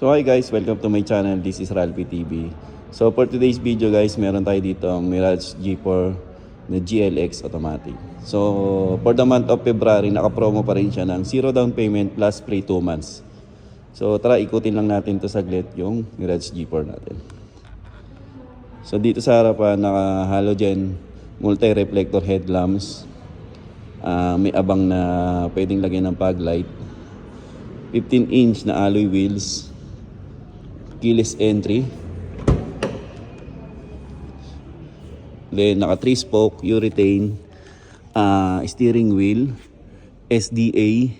So hi guys, welcome to my channel. This is Ralphie TV. So for today's video guys, meron tayo dito ang Mirage G4 na GLX automatic. So for the month of February, naka-promo pa rin siya ng 0 down payment plus free 2 months. So tara, ikutin lang natin to saglit yung Mirage G4 natin. So dito sa harapan, naka halogen multi-reflector headlamps. May abang na pwedeng lagyan ng fog light. 15-inch na alloy wheels. Keyless entry. Then naka 3-spoke urethane steering wheel, SDA,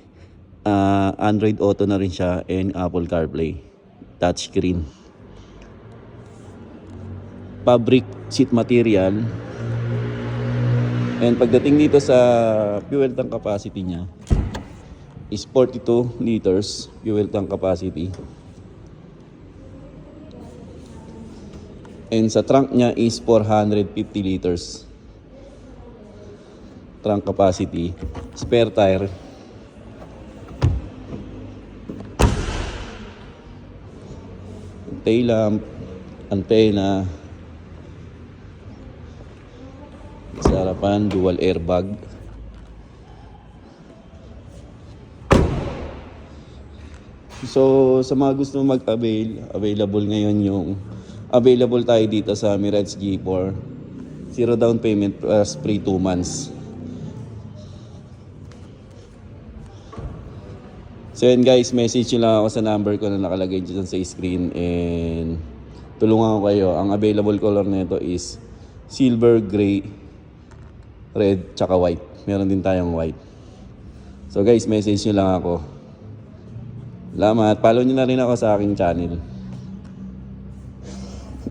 Android Auto na rin siya, and Apple CarPlay touchscreen. Fabric seat material. And pagdating dito sa fuel tank capacity niya is 42 liters fuel tank capacity. And sa trunk niya is 450 liters trunk capacity. Spare tire. Tail lamp, antenna. Sa harapan, dual airbag. So sa mga gusto mag-avail, available ngayon yung available tayo dito sa Mirage G4. 0 down payment plus free 2 months. So yun guys, message nyo lang ako sa number ko na nakalagay dyan sa screen and tulungan ko kayo. Ang available color nito is silver, gray, red, tsaka white. Meron din tayong white. So guys, message nyo lang ako. Salamat. Follow nyo na rin ako sa aking channel.